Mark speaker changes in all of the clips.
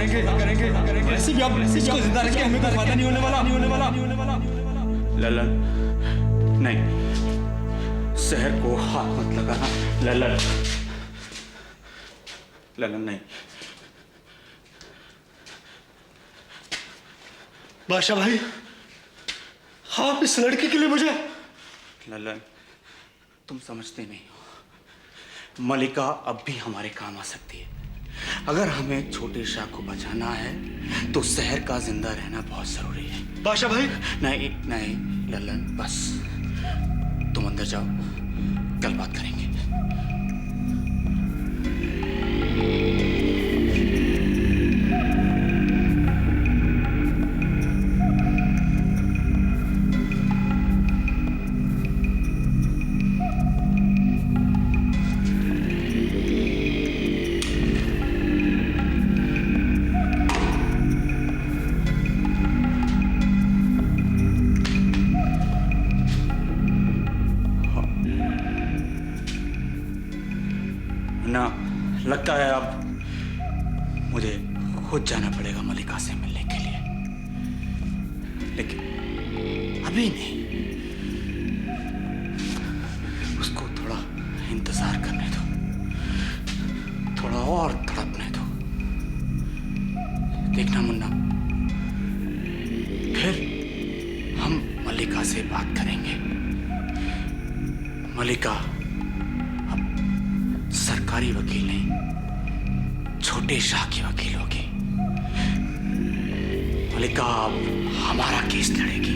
Speaker 1: वैसे भी अब इसको जिंदा रख के हमें कोई फायदा नहीं होने वाला।
Speaker 2: ललन नहीं, शहर को हाथ मत लगाना ललन नहीं।
Speaker 1: बादशाह भाई, आप इस लड़की के लिए मुझे।
Speaker 2: ललन, तुम समझते नहीं हो, मलिका अब भी हमारे काम आ सकती है। अगर हमें छोटे शाह को बचाना है तो शहर का जिंदा रहना बहुत जरूरी है।
Speaker 1: बादशाह भाई,
Speaker 2: नहीं ललन, बस तुम अंदर जाओ, कल बात करेंगे। ना लगता है अब मुझे खुद जाना पड़ेगा मलिका से मिलने के लिए, लेकिन अभी नहीं, उसको थोड़ा इंतजार करने दो, थोड़ा और तड़पने दो। देखना मुन्ना, फिर हम मलिका से बात करेंगे। मलिका सरकारी वकील नहीं, छोटे शाह की वकील होगी। मलिका अब हमारा केस लड़ेगी।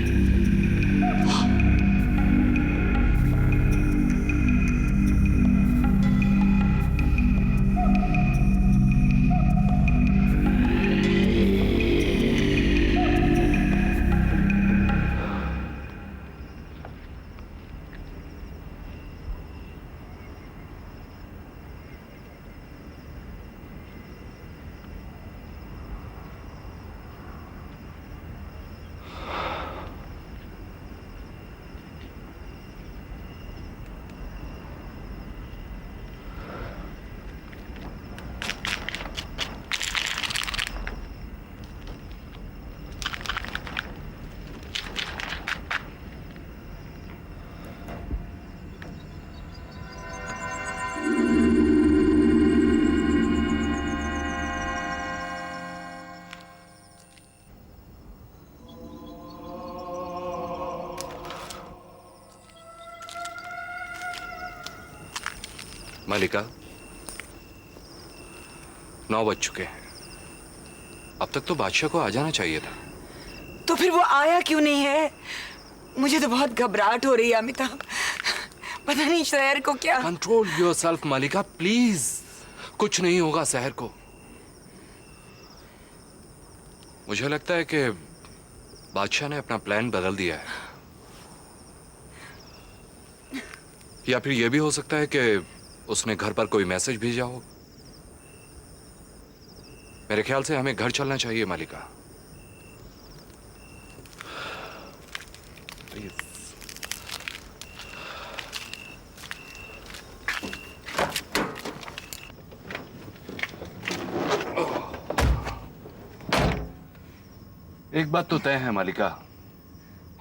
Speaker 3: मलिका, 9 बज चुके हैं। अब तक तो बादशाह को आ जाना चाहिए था।
Speaker 4: तो फिर वो आया क्यों नहीं है? मुझे तो बहुत घबराहट हो रही है अमिताभ। पता नहीं शहर को क्या।
Speaker 3: Control yourself Malika, please. कुछ नहीं होगा शहर को। मुझे लगता है कि बादशाह ने अपना प्लान बदल दिया है, या फिर यह भी हो सकता है कि उसने घर पर कोई मैसेज भेजा हो। मेरे ख्याल से हमें घर चलना चाहिए मलिका। प्लीज। एक बात तो तय है मलिका,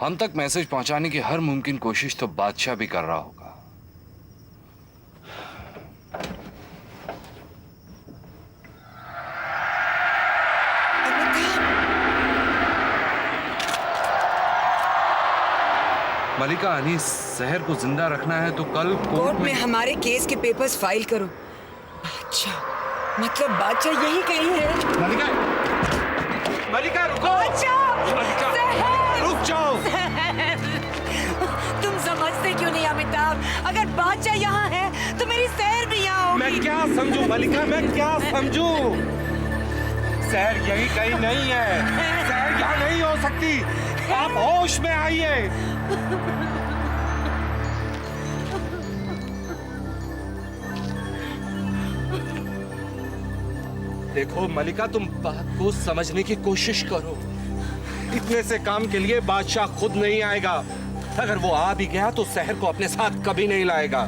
Speaker 3: हम तक मैसेज पहुंचाने की हर मुमकिन कोशिश तो बादशाह भी कर रहा होगा। मलिका, अनीस, शहर को जिंदा रखना है तो कल
Speaker 4: कोर्ट में हमारे केस के पेपर्स फाइल करो। अच्छा, मतलब बादशाह यही कहीं है।
Speaker 3: मलिका, मलिका रुको। मलिका, रुक जाओ।
Speaker 4: तुम समझते क्यों नहीं अमिताभ? अगर बादशाह यहाँ है तो मेरी शहर भी यहाँ होगी।
Speaker 5: मैं क्या समझूं मलिका, मैं क्या समझूं? शहर यही कहीं नहीं है, शहर यहाँ नहीं हो सकती। आप होश में आइए। देखो मलिका, तुम बात को समझने की कोशिश करो। इतने से काम के लिए बादशाह खुद नहीं आएगा। अगर वो आ भी गया तो शहर को अपने साथ कभी नहीं लाएगा।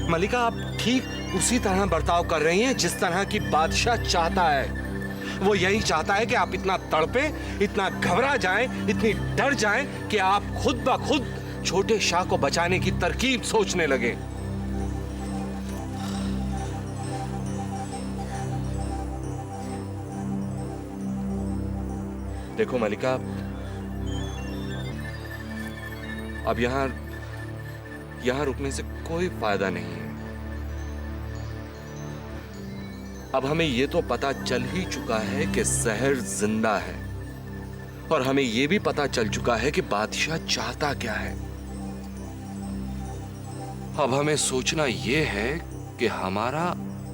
Speaker 5: मलिका, आप ठीक उसी तरह बर्ताव कर रही हैं जिस तरह की बादशाह चाहता है। वो यही चाहता है कि आप इतना तड़पे, इतना घबरा जाएं, इतनी डर जाएं कि आप खुद ब खुद छोटे शाह को बचाने की तरकीब सोचने लगे। देखो मलिका, अब यहां रुकने से कोई फायदा नहीं है। अब हमें यह तो पता चल ही चुका है कि सहर जिंदा है, और हमें यह भी पता चल चुका है कि बादशाह चाहता क्या है।
Speaker 3: अब हमें सोचना यह है कि हमारा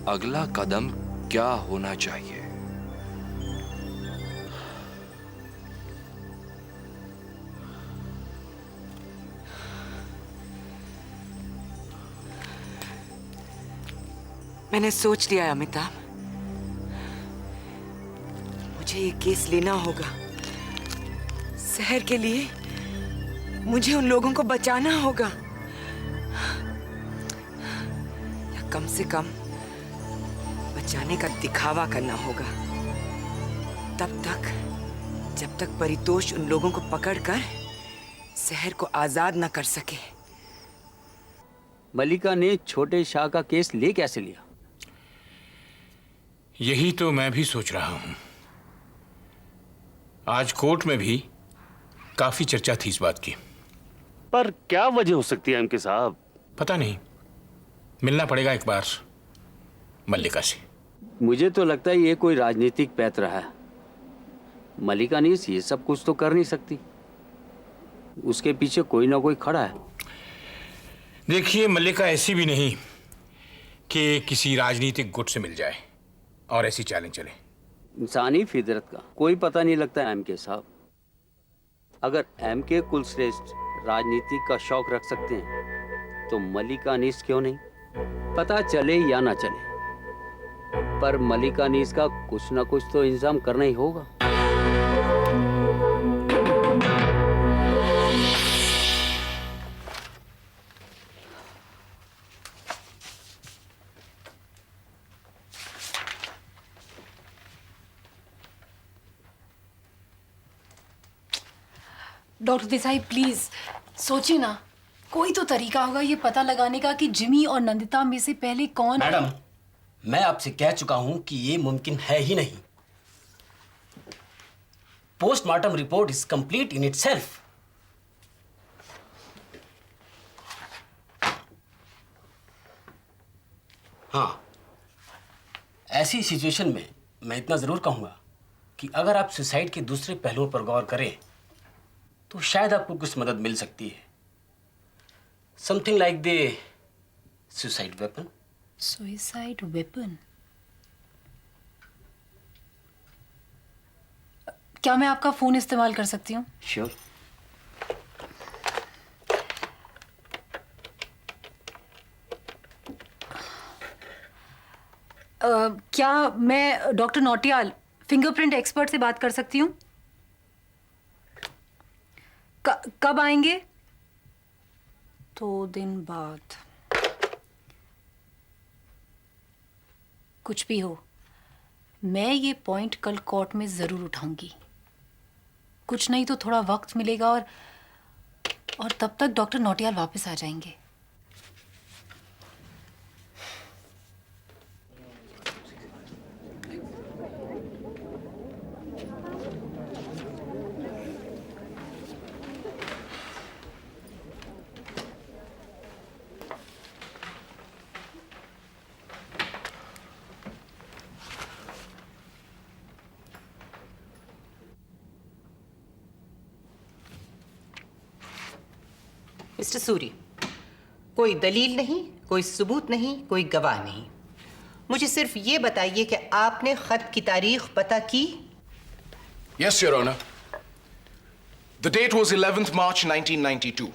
Speaker 3: अगला कदम क्या होना चाहिए।
Speaker 4: मैंने सोच लिया है अमिताभ, मुझे ये केस लेना होगा। शहर के लिए मुझे उन लोगों को बचाना होगा, या कम से कम बचाने का दिखावा करना होगा, तब तक जब तक परितोष उन लोगों को पकड़कर शहर को आजाद न कर सके।
Speaker 6: मलिका ने छोटे शाह का केस ले कैसे लिया?
Speaker 1: यही तो मैं भी सोच रहा हूं। आज कोर्ट में भी काफी चर्चा थी इस बात की।
Speaker 7: पर क्या वजह हो सकती है एमके साहब?
Speaker 1: पता नहीं, मिलना पड़ेगा एक बार मल्लिका से।
Speaker 6: मुझे तो लगता है ये कोई राजनीतिक पैंतरा है। मलिका ने ये सब कुछ तो कर नहीं सकती, उसके पीछे कोई ना कोई खड़ा है।
Speaker 1: देखिए, मल्लिका ऐसी भी नहीं कि किसी राजनीतिक गुट से मिल जाए और ऐसी चालें चले।
Speaker 6: इंसानी फितरत का कोई पता नहीं लगता है एमके साहब। अगर एमके कुलश्रेष्ठ राजनीति का शौक रख सकते हैं तो मलिका अनीस क्यों नहीं? पता चले या ना चले, पर मलिका अनीस का कुछ ना कुछ तो इंतजाम करना ही होगा।
Speaker 8: डॉक्टर देसाई प्लीज सोचिए ना, कोई तो तरीका होगा ये पता लगाने का कि जिमी और नंदिता में से पहले कौन।
Speaker 9: मैडम, मैं आपसे कह चुका हूं कि ये मुमकिन है ही नहीं। Postmortem report is complete in itself. हाँ, ऐसी सिचुएशन में मैं इतना जरूर कहूंगा कि अगर आप सुसाइड के दूसरे पहलुओं पर गौर करें तो शायद आपको कुछ मदद मिल सकती है। Something like the suicide weapon.
Speaker 8: Suicide weapon? क्या मैं आपका फोन इस्तेमाल कर सकती हूँ?
Speaker 6: श्योर।
Speaker 8: क्या मैं डॉक्टर नौटियाल, फिंगरप्रिंट एक्सपर्ट से बात कर सकती हूँ? कब आएंगे? 2 दिन बाद। कुछ भी हो, मैं ये पॉइंट कल कोर्ट में जरूर उठाऊंगी। कुछ नहीं तो थोड़ा वक्त मिलेगा और तब तक डॉक्टर नौटियाल वापस आ जाएंगे।
Speaker 10: मिस्टर सूरी, कोई दलील नहीं, कोई सबूत नहीं, कोई गवाह नहीं। मुझे सिर्फ ये बताइए कि आपने खत की तारीख पता की?
Speaker 11: Yes, Your Honor. The date was 11th March 1992.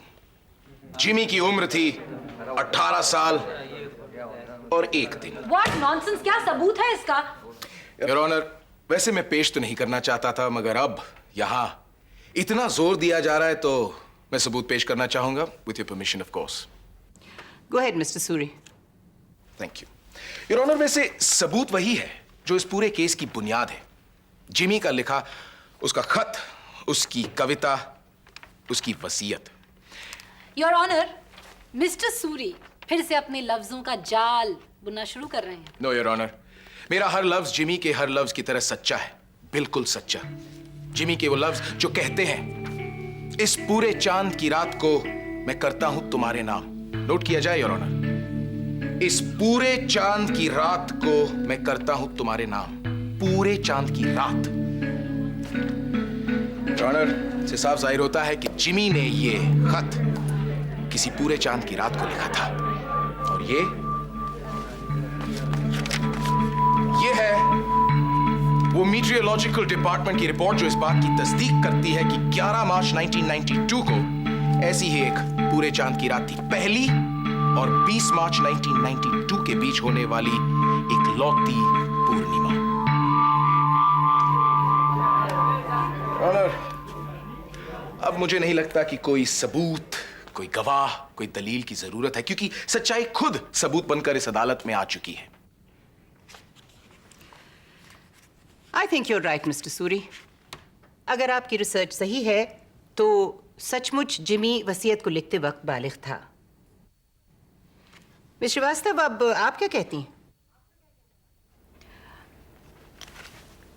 Speaker 11: Jimmy की उम्र थी 18 साल और 1 दिन।
Speaker 8: What nonsense! क्या सबूत है इसका?
Speaker 11: Your Honor, वैसे मैं पेश तो नहीं करना चाहता था, मगर अब यहाँ इतना जोर दिया जा रहा है तो मैं सबूत पेश करना चाहूंगा, with your permission, of course.
Speaker 10: Go ahead, Mr. Suri.
Speaker 11: Thank you. Your honour, वैसे सबूत वही है जो इस पूरे केस की बुनियाद है। जिमी का लिखा उसका खत, उसकी कविता, उसकी वसीयत।
Speaker 8: योर ऑनर, मिस्टर सूरी फिर से अपने लफ्जों का जाल बुनना शुरू कर रहे हैं।
Speaker 11: नो योर ऑनर, मेरा हर लफ्ज जिमी के हर लफ्ज की तरह सच्चा है, बिल्कुल सच्चा। जिमी के वो लफ्ज जो कहते हैं, इस पूरे चांद की रात को मैं करता हूं तुम्हारे नाम। नोट किया जाए योर ऑनर, इस पूरे चांद की रात को मैं करता हूं तुम्हारे नाम। पूरे चांद की रात। योर ऑनर, से साफ जाहिर होता है कि जिमी ने ये खत किसी पूरे चांद की रात को लिखा था। और ये है वो मीटियोलॉजिकल डिपार्टमेंट की रिपोर्ट जो इस बात की तस्दीक करती है कि 11 मार्च 1992 को ऐसी ही एक पूरे चांद की रात थी, पहली, और 20 मार्च 1992 के बीच होने वाली इकलौती पूर्णिमा। ऑनर, अब मुझे नहीं लगता कि कोई सबूत, कोई गवाह, कोई दलील की जरूरत है, क्योंकि सच्चाई खुद सबूत बनकर इस अदालत में आ चुकी है।
Speaker 10: I think you're right mister Suri. अगर आपकी रिसर्च सही है तो सचमुच जिमी वसीयत को लिखते वक्त बालिग था। मिस श्रीवास्तव, अब आप क्या कहती हैं?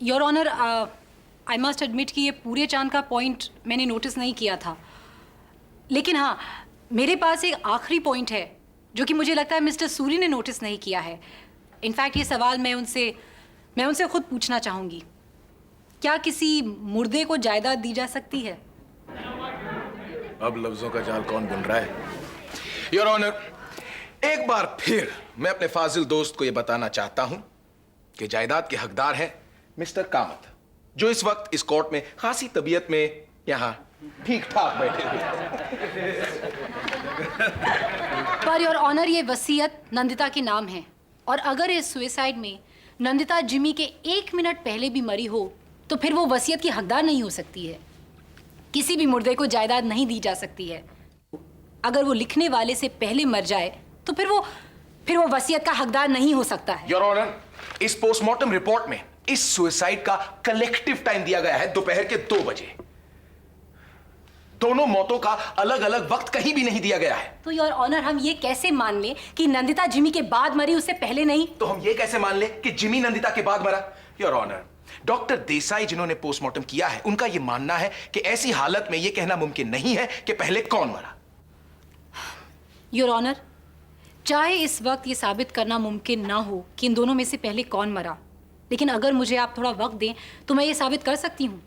Speaker 8: Your honour, I must admit कि ये पूरे चांद का पॉइंट मैंने नोटिस नहीं किया था, लेकिन हाँ, मेरे पास एक आखिरी पॉइंट है जो कि मुझे लगता है मिस्टर सूरी ने नोटिस नहीं किया है। इनफैक्ट ये सवाल मैं उनसे खुद पूछना चाहूँगी। क्या किसी मुर्दे को जायदाद दी जा सकती है?
Speaker 11: अब लफ्जों का जाल कौन बुन रहा है? योर ऑनर, एक बार फिर मैं अपने फाजिल दोस्त को यह बताना चाहता हूं कि जायदाद के हकदार हैं मिस्टर कामत, जो इस वक्त इस कोर्ट में खासी तबीयत में यहां ठीक ठाक बैठे हुए।
Speaker 8: पर योर ऑनर, ये वसीयत नंदिता के नाम है, और अगर इस सुसाइड में नंदिता जिमी के 1 मिनट पहले भी मरी हो तो फिर वो वसीयत की हकदार नहीं हो सकती है। किसी भी मुर्दे को जायदाद नहीं दी जा सकती है। अगर वो लिखने वाले से पहले मर जाए तो फिर वो वसीयत का हकदार नहीं हो सकता है।
Speaker 11: योर ऑनर, इस पोस्टमार्टम रिपोर्ट में इस सुसाइड का कलेक्टिव टाइम दिया गया है दोपहर के 2 बजे। दोनों मौतों का अलग अलग वक्त कहीं भी नहीं दिया गया है।
Speaker 8: तो योर ऑनर, हम ये कैसे मान लें कि नंदिता जिमी के बाद मरी, उससे पहले नहीं?
Speaker 11: तो हम ये कैसे मान लें कि जिमी नंदिता के बाद मरा? योर ऑनर, डॉक्टर देसाई जिन्होंने पोस्टमार्टम किया है, उनका यह मानना है कि ऐसी हालत में यह कहना मुमकिन नहीं है कि पहले कौन मरा।
Speaker 8: योर ऑनर, चाहे इस वक्त ये साबित करना मुमकिन ना हो कि इन दोनों में से पहले कौन मरा, लेकिन अगर मुझे आप थोड़ा वक्त दें तो मैं ये साबित कर सकती हूँ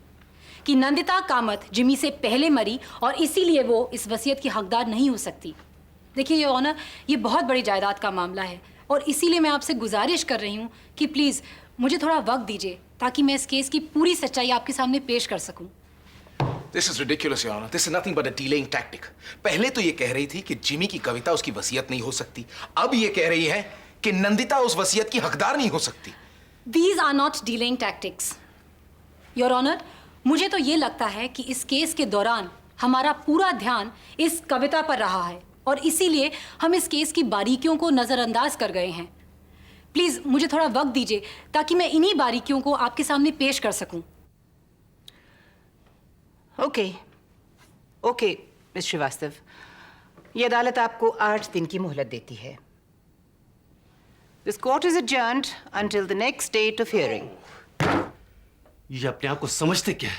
Speaker 8: कि नंदिता कामत जिमी से पहले मरी और इसीलिए वो इस वसीयत की हकदार नहीं हो सकती। देखिए योर ऑनर, ये बहुत बड़ी जायदाद का मामला है और इसीलिए मैं आपसे गुजारिश कर रही हूँ कि प्लीज़ मुझे थोड़ा वक्त दीजिए ताकि मैं इस केस की पूरी सच्चाई आपके सामने पेश कर सकूँ।
Speaker 11: This is ridiculous, Your Honor. This is nothing but a delaying tactic. पहले तो ये कह रही थी कि जिमी की कविता उसकी वसीयत नहीं हो सकती, अब ये कह रही है कि नंदिता उस वसीयत की हकदार नहीं हो सकती।
Speaker 8: These are not delaying tactics. Your Honor, मुझे तो ये लगता है कि इस केस के दौरान हमारा पूरा ध्यान इस कविता पर रहा है और इसीलिए हम इस केस की बारीकियों को नज़रअंदाज कर गए हैं। प्लीज़ मुझे थोड़ा वक्त दीजिए ताकि मैं इन्हीं बारीकियों को आपके सामने पेश कर सकूं।
Speaker 10: ओके मिस श्रीवास्तव, ये अदालत आपको 8 दिन की मोहलत देती है। This court is adjourned until the next date of hearing.
Speaker 7: ये अपने आप को समझते क्या है?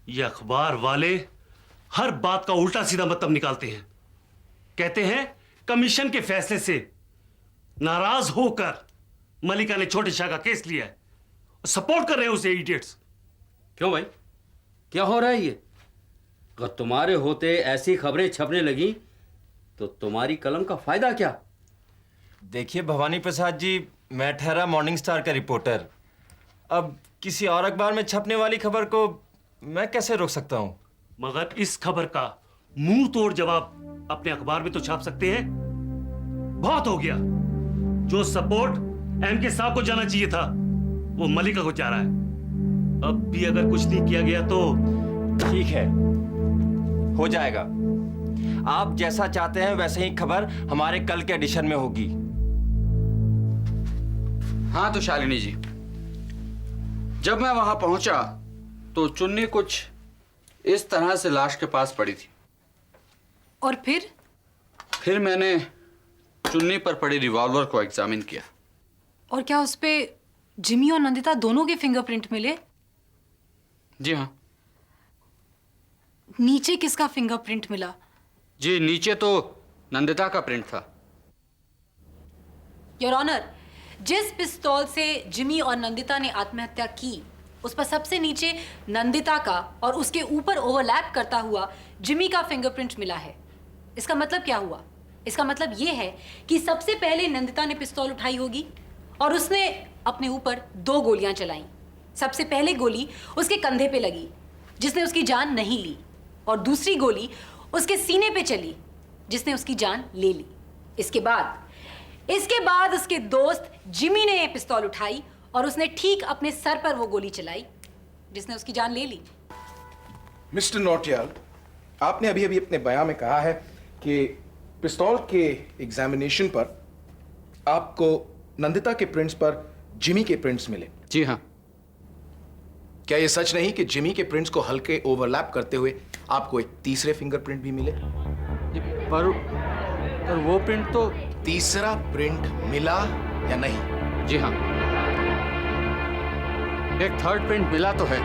Speaker 7: ये अखबार वाले हर बात का उल्टा सीधा मतलब निकालते हैं। कहते हैं कमीशन के फैसले से नाराज होकर मलिका ने छोटे शाह का केस लिया है, सपोर्ट कर रहे हैं उसे इडियट्स।
Speaker 6: क्यों भाई, क्या हो रहा है ये? अगर तुम्हारे होते ऐसी खबरें छपने लगी तो तुम्हारी कलम का फायदा क्या?
Speaker 12: देखिए भवानी प्रसाद जी, मैं ठहरा मॉर्निंग स्टार का रिपोर्टर। अब किसी और अखबार में छपने वाली खबर को मैं कैसे रोक सकता हूं?
Speaker 7: मगर इस खबर का मुंह तोड़ जवाब अपने अखबार में तो छाप सकते हैं। बहुत हो गया। जो सपोर्ट एमके साहब को जाना चाहिए था वो मलिका को जा रहा है। अब भी अगर कुछ नहीं किया गया तो
Speaker 12: ठीक है, हो जाएगा। आप जैसा चाहते हैं वैसे ही खबर हमारे कल के एडिशन में होगी।
Speaker 13: हाँ तो शालिनी जी, जब मैं वहां पहुंचा तो चुन्नी कुछ इस तरह से लाश के पास पड़ी थी।
Speaker 8: और फिर
Speaker 13: मैंने चुन्नी पर पड़ी रिवॉल्वर को एग्जामिन किया।
Speaker 8: और क्या उस पे जिमी और नंदिता दोनों के फिंगरप्रिंट मिले?
Speaker 13: जी हाँ।
Speaker 8: नीचे किसका फिंगरप्रिंट मिला?
Speaker 13: जी नीचे तो नंदिता का प्रिंट था।
Speaker 8: योर ऑनर, जिस पिस्तौल से जिमी और नंदिता ने आत्महत्या की उस पर सबसे नीचे नंदिता का और उसके ऊपर ओवरलैप करता हुआ जिमी का फिंगरप्रिंट मिला है। इसका मतलब क्या हुआ? इसका मतलब यह है कि सबसे पहले नंदिता ने पिस्तौल उठाई होगी और उसने अपने ऊपर 2 गोलियां चलाईं। सबसे पहले गोली उसके कंधे पे लगी जिसने उसकी जान नहीं ली, और दूसरी गोली उसके सीने पे चली जिसने उसकी जान ले ली। इसके बाद उसके दोस्त जिमी ने पिस्तौल उठाई और उसने ठीक अपने सर पर वो गोली चलाई जिसने उसकी जान ले ली।
Speaker 11: मिस्टर नौटियाल, आपने अभी अभी अपने बयान में कहा है कि पिस्तौल के एग्जामिनेशन पर आपको नंदिता के प्रिंट्स पर जिमी के प्रिंट्स मिले।
Speaker 13: जी हाँ।
Speaker 11: क्या यह सच नहीं कि जिमी के प्रिंट्स को हल्के ओवरलैप करते हुए आपको एक तीसरे फिंगरप्रिंट भी मिले?
Speaker 13: पर वो प्रिंट तो...
Speaker 11: तीसरा प्रिंट मिला या नहीं?
Speaker 13: जी हाँ, एक थर्ड प्रिंट मिला तो है,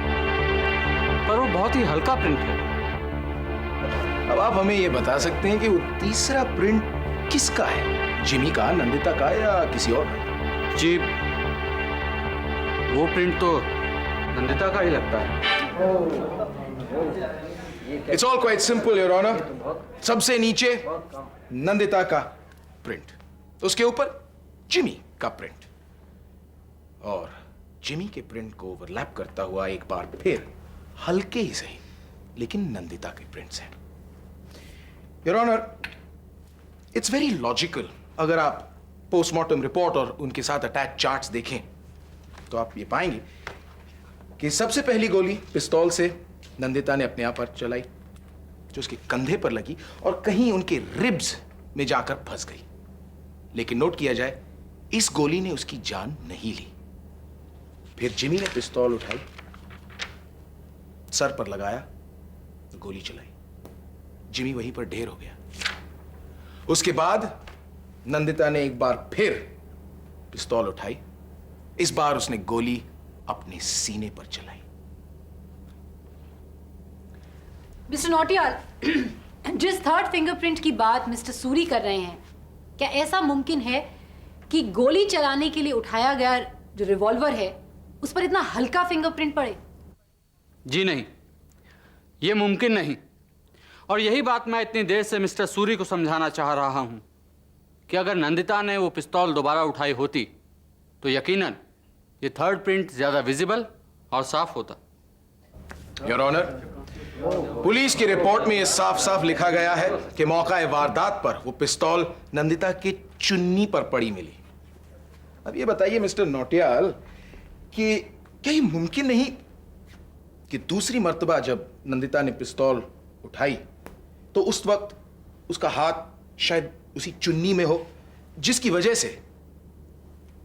Speaker 13: पर वो बहुत ही हल्का प्रिंट है।
Speaker 11: अब आप हमें यह बता सकते हैं कि वो तीसरा प्रिंट किसका है? जिमी का, नंदिता का या किसी और का?
Speaker 13: जी वो प्रिंट तो नंदिता का ही लगता है।
Speaker 11: It's all quite simple your honour. सबसे नीचे नंदिता का प्रिंट, उसके ऊपर जिमी का प्रिंट, और जिमी के प्रिंट को ओवरलैप करता हुआ एक बार फिर हल्के ही सही लेकिन नंदिता के प्रिंट्स हैं। Your honour, it's very logical. अगर आप पोस्टमार्टम रिपोर्ट और उनके साथ अटैच चार्ट्स देखें तो आप ये पाएंगे कि सबसे पहली गोली पिस्तौल से नंदिता ने अपने आप पर चलाई जो उसके कंधे पर लगी और कहीं उनके रिब्स में जाकर फंस गई। लेकिन नोट किया जाए, इस गोली ने उसकी जान नहीं ली। फिर जिमी ने पिस्तौल उठाई, सर पर लगाया, गोली चलाई, जिमी वहीं पर ढेर हो गया। उसके बाद नंदिता ने एक बार फिर पिस्तौल उठाई, इस बार उसने गोली अपने सीने पर चलाई।
Speaker 8: मिस्टर नौटियाल, जिस थर्ड फिंगरप्रिंट की बात मिस्टर सूरी कर रहे हैं, क्या ऐसा मुमकिन है कि गोली चलाने के लिए उठाया गया जो रिवॉल्वर है उस पर इतना हल्का फिंगरप्रिंट पड़े?
Speaker 13: जी नहीं, यह मुमकिन नहीं। और यही बात मैं इतनी देर से मिस्टर सूरी को समझाना चाह रहा हूं कि अगर नंदिता ने वो पिस्तौल दोबारा उठाई होती तो यकीनन ये थर्ड प्रिंट ज्यादा विजिबल और साफ होता।
Speaker 11: योर ऑनर, पुलिस की रिपोर्ट में यह साफ साफ लिखा गया है कि मौका वारदात पर वो पिस्तौल नंदिता के चुन्नी पर पड़ी मिली। अब ये बताइए मिस्टर नौटियाल कि क्या ये मुमकिन नहीं कि दूसरी मर्तबा जब नंदिता ने पिस्तौल उठाई तो उस वक्त उसका हाथ शायद उसी चुन्नी में हो जिसकी वजह से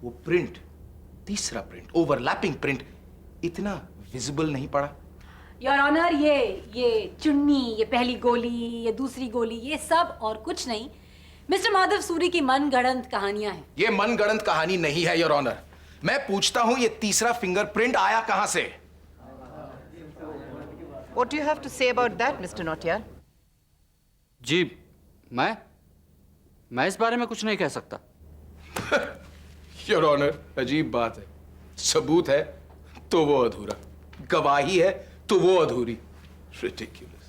Speaker 11: वो प्रिंट, तीसरा प्रिंट, ओवरलैपिंग प्रिंट इतना विजिबल नहीं पड़ा?
Speaker 8: योर ऑनर, ये चुन्नी, ये पहली गोली, ये दूसरी गोली, ये सब और कुछ नहीं मिस्टर माधव सूरी की मनगढ़ंत कहानियां हैं।
Speaker 11: ये मनगढ़ंत कहानी नहीं है योर ऑनर। मैं पूछता हूं ये तीसरा फिंगरप्रिंट आया कहां से?
Speaker 10: What do you have to say about that, Mr. Nautiyal?
Speaker 13: जी मैं इस बारे में कुछ नहीं कह सकता।
Speaker 11: योर ऑनर, अजीब बात है। सबूत है तो वो अधूरा, गवाही है तो वो अधूरी। Ridiculous.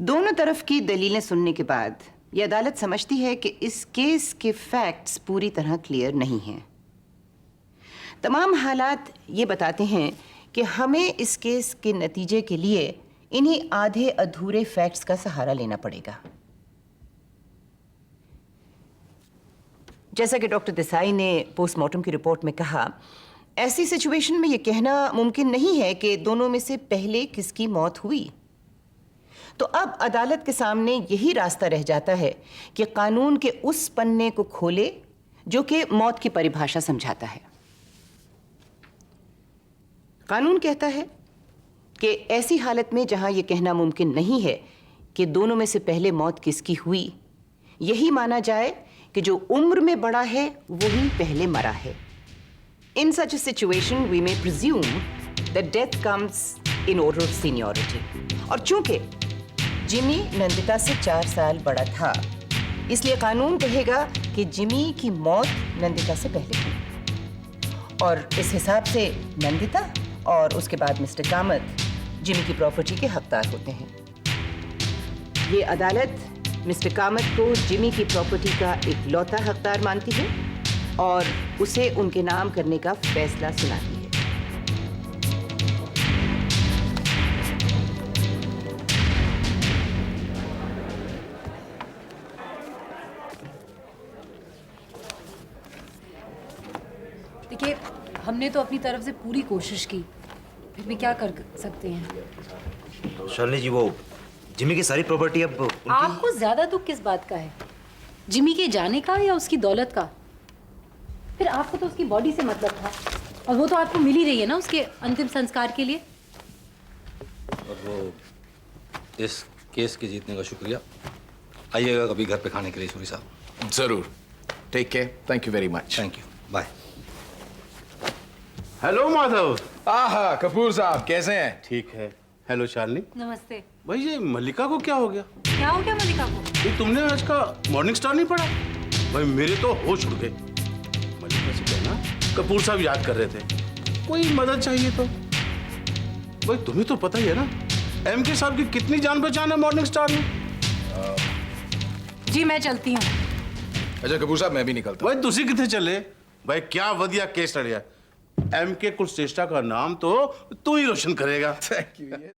Speaker 10: दोनों तरफ की दलीलें सुनने के बाद ये अदालत समझती है कि इस केस के फैक्ट्स पूरी तरह क्लियर नहीं हैं। तमाम हालात ये बताते हैं कि हमें इस केस के नतीजे के लिए इन्हीं आधे अधूरे फैक्ट्स का सहारा लेना पड़ेगा। जैसा कि डॉक्टर देसाई ने पोस्टमार्टम की रिपोर्ट में कहा, ऐसी सिचुएशन में यह कहना मुमकिन नहीं है कि दोनों में से पहले किसकी मौत हुई। तो अब अदालत के सामने यही रास्ता रह जाता है कि कानून के उस पन्ने को खोले जो कि मौत की परिभाषा समझाता है। कानून कहता है कि ऐसी हालत में जहां यह कहना मुमकिन नहीं है कि दोनों में से पहले मौत किसकी हुई, यही माना जाए कि जो उम्र में बड़ा है वही पहले मरा है। In such a situation, we may presume that death comes in order of seniority. और चूंकि जिमी नंदिता से 4 साल बड़ा था, इसलिए कानून कहेगा कि जिमी की मौत नंदिता से पहले हुई। और इस हिसाब से नंदिता और उसके बाद मिस्टर कामत जिमी की प्रॉपर्टी के हकदार होते हैं। ये अदालत मिस्टर कामत को जिमी की प्रॉपर्टी का इकलौता हकदार मानती है और उसे उनके नाम करने का फैसला सुनाती है।
Speaker 8: देखिए, हमने तो अपनी तरफ से पूरी कोशिश की, फिर भी क्या कर सकते हैं।
Speaker 14: शालिनी जी, वो जिमी की सारी प्रॉपर्टी अब
Speaker 8: आपको ज्यादा दुख किस बात का है, जिमी के जाने का या उसकी दौलत का? फिर आपको तो उसकी बॉडी से मतलब था, और वो तो आपको मिल ही रही है ना उसके अंतिम संस्कार के लिए।
Speaker 15: और वो इस केस के जीतने का शुक्रिया। आइएगा कभी घर पे खाने के लिए सूरी साहब।
Speaker 11: जरूर। Take care. Thank you very much.
Speaker 15: Thank you. Bye.
Speaker 16: Hello Madhav.
Speaker 11: आहा, कपूर साहब कैसे हैं?
Speaker 16: ठीक है। हेलो शालिनी।
Speaker 8: नमस्ते।
Speaker 16: भाई ये मल्लिका को क्या हो गया?
Speaker 8: क्या हो गया मल्लिका को?
Speaker 16: ये तुमने आज का मॉर्निंग स्टार नहीं पढ़ा? भाई मेरे तो होश उड़ गए। मल्लिका से कहना कपूर साहब याद कर रहे थे, कोई मदद चाहिए तो। भाई तुम्हें तो पता ही है ना एमके साहब की कितनी जान पहचान है मॉर्निंग स्टार में।
Speaker 8: जी मैं चलती हूँ।
Speaker 11: अच्छा कपूर साहब, मैं भी निकलता।
Speaker 16: भाई तुसी कितने चले? भाई क्या वधिया केस स्टडी है। एमके कुलश्रेष्ठा का नाम तो तू ही रोशन करेगा।
Speaker 11: Thank you.